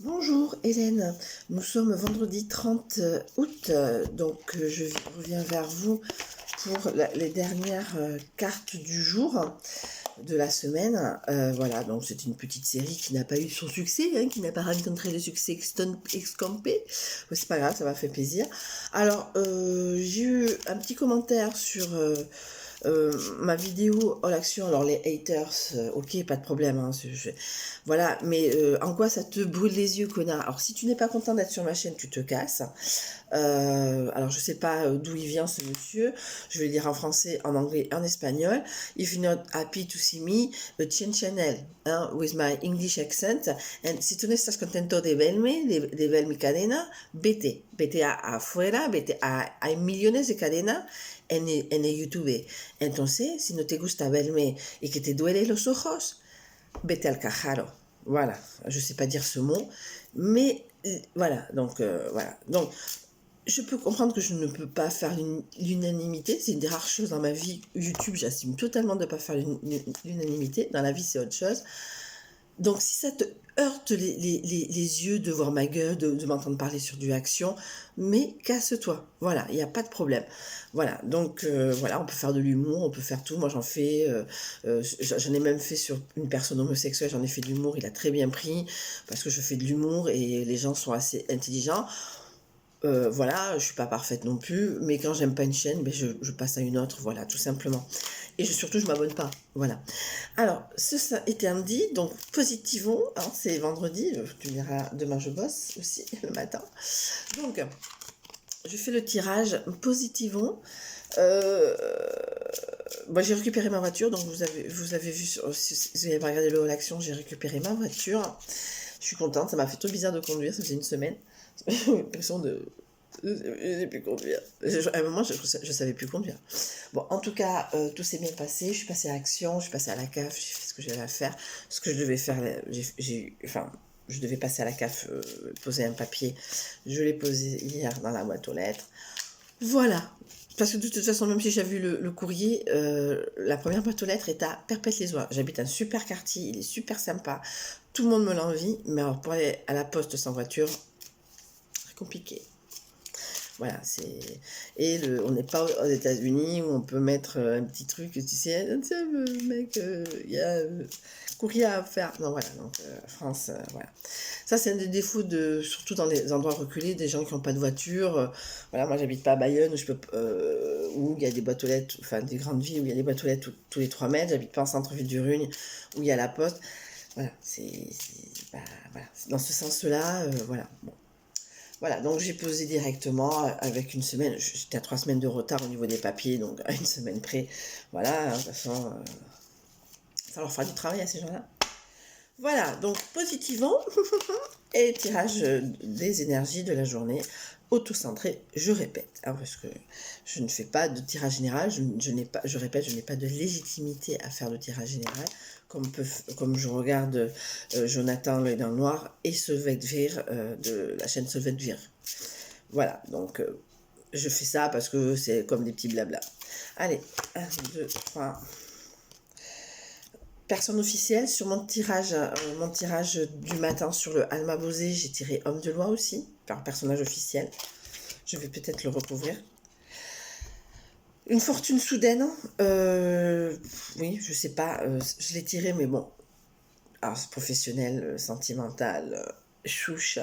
Bonjour Hélène, nous sommes vendredi 30 août, je reviens vers vous pour les dernières cartes du jour de la semaine. Voilà, donc c'est une petite série qui n'a pas eu son succès, hein, qui n'a pas rencontré le succès escompté. C'est pas grave, ça m'a fait plaisir. Alors, j'ai eu un petit commentaire sur ma vidéo All Action. Alors les haters, ok, pas de problème, hein, voilà, mais en quoi ça te brûle les yeux, connard? Alors si tu n'es pas content d'être sur ma chaîne, tu te casses. Alors je sais pas d'où il vient ce monsieur, je vais le dire en français, en anglais, en espagnol. If you're not happy to see me, change channel, hein, with my English accent. And si tú no estás contento de ver mi cadena, vete afuera, vete a, hay millones de cadenas en el YouTube. Entonces, si no te gusta verme y que te duele los ojos, vete al cajaro. Voilà, je sais pas dire ce mot, mais voilà, voilà. Donc, je peux comprendre que je ne peux pas faire l'unanimité, c'est une des rares choses dans ma vie. YouTube, j'assume totalement de ne pas faire l'unanimité. Dans la vie, c'est autre chose. Donc, si ça te heurte les yeux de voir ma gueule, de m'entendre parler sur du action, mais casse-toi. Voilà, il n'y a pas de problème. Voilà, donc voilà, on peut faire de l'humour, on peut faire tout. Moi, j'en fais, j'en ai même fait sur une personne homosexuelle, j'en ai fait de l'humour, il a très bien pris, parce que je fais de l'humour et les gens sont assez intelligents. Voilà, je suis pas parfaite non plus, mais quand j'aime pas une chaîne, ben je passe à une autre, voilà, tout simplement. Et surtout, je m'abonne pas, voilà. Alors, ça étant dit, donc positivons, hein, c'est vendredi, tu me diras, demain je bosse aussi, le matin. Donc, je fais le tirage, positivons. Moi, j'ai récupéré ma voiture, donc vous avez vu, si vous n'avez pas regardé le l'action, j'ai récupéré ma voiture. Je suis contente, ça m'a fait tout bizarre de conduire, ça faisait une semaine. J'ai l'impression de... Je n'ai plus conduire. À un moment, je savais plus conduire. Bon, en tout cas, tout s'est bien passé. Je suis passée à l'action, je suis passée à la CAF, j'ai fait ce que j'avais à faire. Ce que je devais faire, enfin, je devais passer à la CAF, poser un papier. Je l'ai posé hier dans la boîte aux lettres. Voilà. Parce que de toute façon, même si j'ai vu le courrier, la première boîte aux lettres est à Perpète-les-Oies. J'habite un super quartier, il est super sympa. Tout le monde me l'envie, mais alors pour aller à la poste sans voiture, c'est compliqué. Voilà, c'est... Et on n'est pas aux États-Unis où on peut mettre un petit truc, tu sais, tiens, mec, il y a courrier à faire. Non, voilà, donc France, voilà. Ça, c'est un des défauts, surtout dans les endroits reculés, des gens qui n'ont pas de voiture. Voilà, moi, j'habite pas à Bayonne, où il y a des boîtes aux lettres, enfin, des grandes villes où il y a des boîtes aux lettres tous les 3 mètres. J'habite pas en centre-ville du Rugne, où il y a la poste. Voilà, bah, voilà. Dans ce sens-là, voilà. Bon. Voilà, donc j'ai posé directement avec une semaine. J'étais à 3 semaines de retard au niveau des papiers, donc à une semaine près. Voilà, de toute façon, ça leur fera du travail à ces gens-là. Voilà, donc positivement, et tirage des énergies de la journée, auto-centré, je répète, hein, parce que je ne fais pas de tirage général, je répète, je n'ai pas de légitimité à faire de tirage général, comme je regarde Jonathan l'œil dans le noir et Solveig de la chaîne Solveig. Voilà, donc je fais ça parce que c'est comme des petits blabla. Allez, 1, 2, 3... Personne officielle, sur mon tirage du matin sur le Alma Bosé, j'ai tiré homme de loi aussi, par personnage officiel. Je vais peut-être le recouvrir. Une fortune soudaine, oui, je sais pas, je l'ai tiré, mais bon, alors c'est professionnel, sentimental, chouche,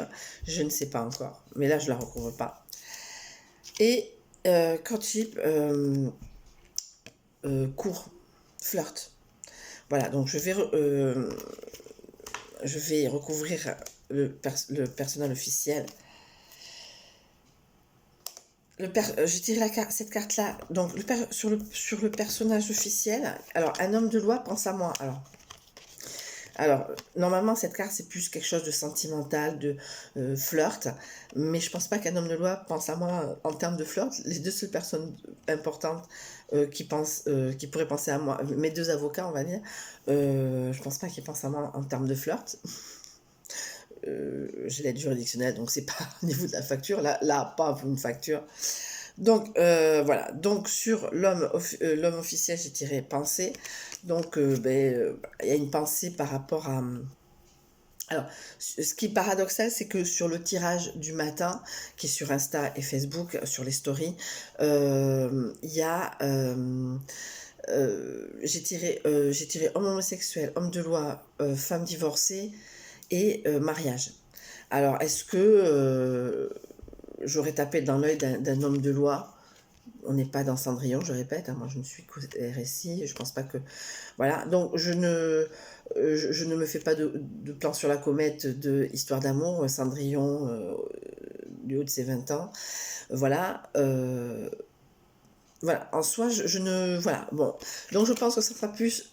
je ne sais pas encore, mais là je la recouvre pas. Et courtship, court, flirt. Voilà, donc je vais recouvrir le personnel officiel. J'ai tiré cette carte-là. Donc, sur le personnage officiel, alors, un homme de loi pense à moi. Alors, normalement, cette carte, c'est plus quelque chose de sentimental, de flirt. Mais je pense pas qu'un homme de loi pense à moi en termes de flirt. Les deux seules personnes importantes qui pourraient penser à moi, mes deux avocats, on va dire, je pense pas qu'ils pensent à moi en termes de flirt. J'ai l'aide juridictionnelle, donc c'est pas au niveau de la facture. Là pas une facture. Donc voilà, donc sur l'homme officiel, j'ai tiré pensée. Donc il y a une pensée par rapport Alors, ce qui est paradoxal, c'est que sur le tirage du matin, qui est sur Insta et Facebook, sur les stories, il y a... j'ai tiré homme homosexuel, homme de loi, femme divorcée et mariage. Alors, est-ce que j'aurais tapé dans l'œil d'un homme de loi? On n'est pas dans Cendrillon, je répète, hein, moi je ne suis qu'au RSI, je pense pas que... Voilà, donc je ne me fais pas de plan sur la comète de Histoire d'amour, Cendrillon, du haut de ses 20 ans, voilà, voilà, en soi, je ne... Voilà, bon, donc je pense que ça sera plus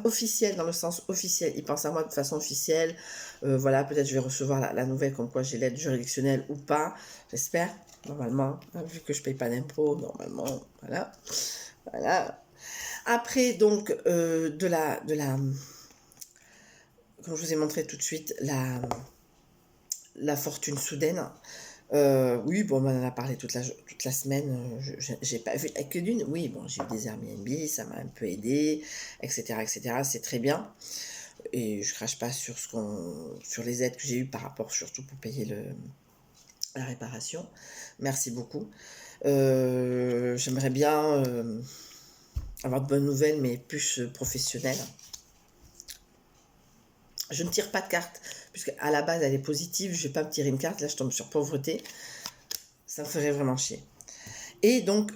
officiel, dans le sens officiel, il pense à moi de façon officielle, voilà, peut-être je vais recevoir la nouvelle comme quoi j'ai l'aide juridictionnelle ou pas, j'espère, normalement, hein, vu que je paye pas d'impôts, normalement, voilà, voilà. Après, donc, comme je vous ai montré tout de suite, la fortune soudaine. Oui, bon, on en a parlé toute la semaine. J'ai pas vu que d'une. Oui, bon, j'ai eu des Airbnb, ça m'a un peu aidé, etc., etc. C'est très bien. Et je crache pas sur les aides que j'ai eues par rapport, surtout pour payer la réparation. Merci beaucoup. J'aimerais bien avoir de bonnes nouvelles, mais plus professionnelles. Je ne tire pas de carte, puisque à la base elle est positive. Je vais pas me tirer une carte. Là, je tombe sur pauvreté. Ça me ferait vraiment chier. Et donc,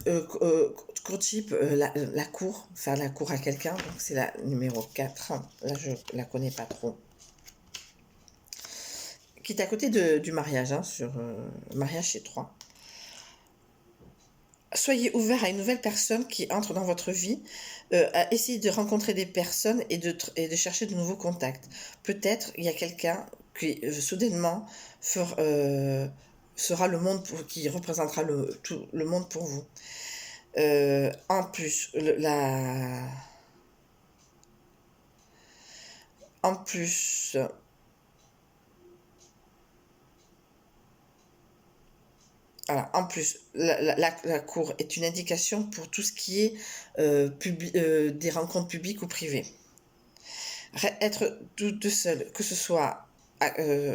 courtship, la cour, faire la cour à quelqu'un, donc c'est la numéro 4. Là, je la connais pas trop. Qui est à côté du mariage, hein, sur mariage chez 3. Soyez ouvert à une nouvelle personne qui entre dans votre vie, à essayer de rencontrer des personnes et de chercher de nouveaux contacts. Peut-être il y a quelqu'un qui soudainement sera le monde qui représentera tout le monde pour vous. En plus, en plus, voilà, en plus, la cour est une indication pour tout ce qui est des rencontres publiques ou privées. Être tout seul, que ce soit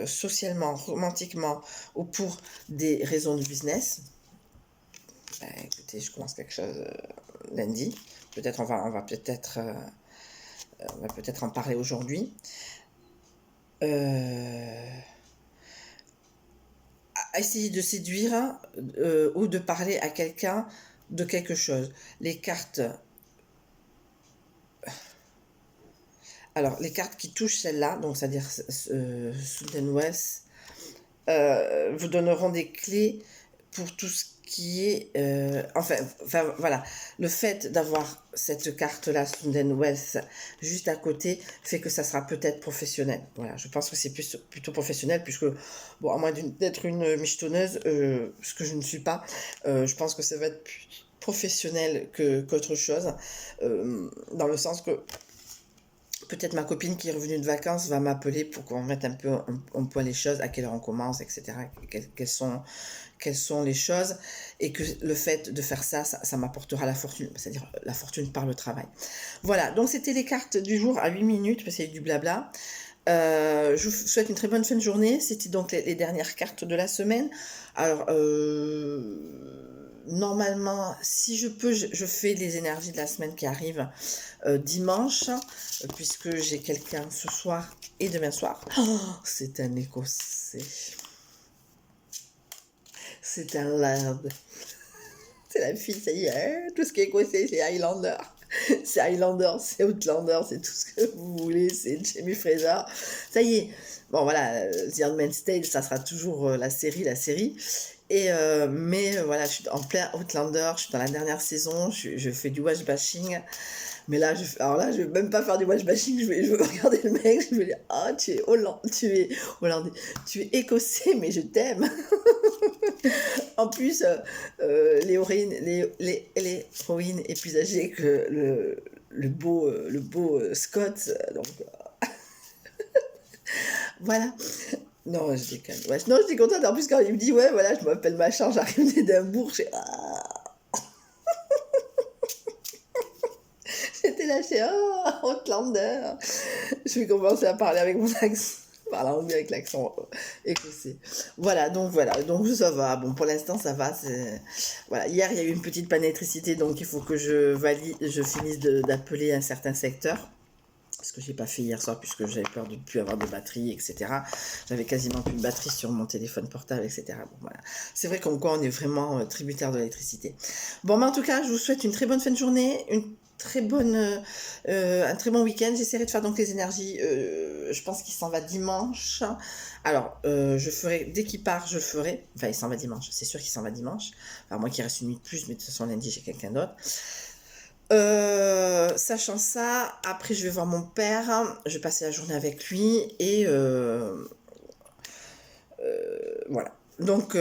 socialement, romantiquement ou pour des raisons de business. Écoutez, je commence quelque chose lundi. Peut-être on va peut-être en parler aujourd'hui. Essayer de séduire ou de parler à quelqu'un de quelque chose. Les cartes. Alors, les cartes qui touchent celle-là, donc c'est-à-dire Southern West, vous donneront des clés pour tout ce qui est... enfin, voilà. Le fait d'avoir cette carte-là, Southern West, juste à côté, fait que ça sera peut-être professionnel. Voilà, je pense que c'est plutôt professionnel, puisque, bon, à moins d'être une michetonneuse, ce que je ne suis pas, je pense que ça va être plus professionnel qu'autre chose, dans le sens que peut-être ma copine qui est revenue de vacances va m'appeler pour qu'on mette un peu en point les choses, à quelle heure on commence, etc. Quelles sont les choses, et que le fait de faire ça m'apportera la fortune, c'est-à-dire la fortune par le travail. Voilà, donc c'était les cartes du jour à 8 minutes, parce qu'il y a eu du blabla. Je vous souhaite une très bonne fin de journée. C'était donc les dernières cartes de la semaine. Alors, normalement, si je peux, je fais les énergies de la semaine qui arrive dimanche, puisque j'ai quelqu'un ce soir et demain soir. Oh, c'est un Écossais. C'est un lord. C'est la fille, ça y est. Tout ce qui est écossais, c'est Highlander. C'est Highlander, c'est Outlander, c'est tout ce que vous voulez, c'est Jamie Fraser. Ça y est. Bon, voilà, The Handmaid's Tale, ça sera toujours la série. Et mais voilà, je suis en plein Outlander, je suis dans la dernière saison, je fais du watch bashing. Mais là, alors là, je vais même pas faire du watch bashing, je vais regarder le mec, je vais dire, ah, tu es hollandais, tu es écossais, mais je t'aime. En plus, l'héroïne est plus âgée que le beau Scott, donc voilà. Non, je déconne. Ouais, non, j'étais contente. En plus, quand il me dit, ouais, voilà, je m'appelle machin, j'arrive d'Édimbourg, j'étais là, Outlander. Je vais commencer à parler avec mon accent. parle anglais avec l'accent écossais. Voilà, donc ça va. Bon, pour l'instant, ça va. Voilà, hier, il y a eu une petite panne d'électricité, donc il faut que je finisse d'appeler un certain secteur. Ce que j'ai pas fait hier soir puisque j'avais peur de ne plus avoir de batterie, etc. J'avais quasiment plus de batterie sur mon téléphone portable, etc. Bon, voilà. C'est vrai comme quoi on est vraiment tributaire de l'électricité. Bon, mais en tout cas, je vous souhaite une très bonne fin de journée, un très bon week-end. J'essaierai de faire donc les énergies. Je pense qu'il s'en va dimanche. Alors, je ferai, dès qu'il part, je le ferai. Enfin, il s'en va dimanche. C'est sûr qu'il s'en va dimanche. Enfin, moi qui reste une nuit de plus, mais de toute façon, lundi, j'ai quelqu'un d'autre. Sachant ça, après je vais voir mon père, je vais passer la journée avec lui et voilà. Donc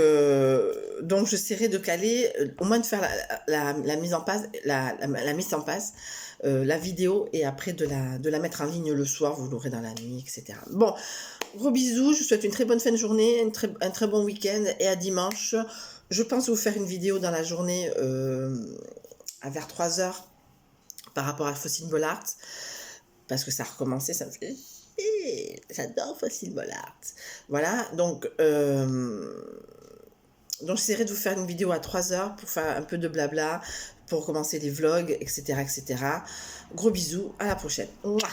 j'essaierai de caler, au moins de faire la mise en passe, la mise en passe, la vidéo et après de la mettre en ligne le soir, vous l'aurez dans la nuit, etc. Bon, gros bisous, je vous souhaite une très bonne fin de journée, un très bon week-end et à dimanche. Je pense vous faire une vidéo dans la journée vers 3 heures par rapport à Fossil Bollard, parce que ça a recommencé, ça me fait chier. J'adore Fossil Bollard. Voilà, donc j'essaierai de vous faire une vidéo à 3 heures pour faire un peu de blabla, pour commencer les vlogs, etc. etc. Gros bisous, à la prochaine. Mouah.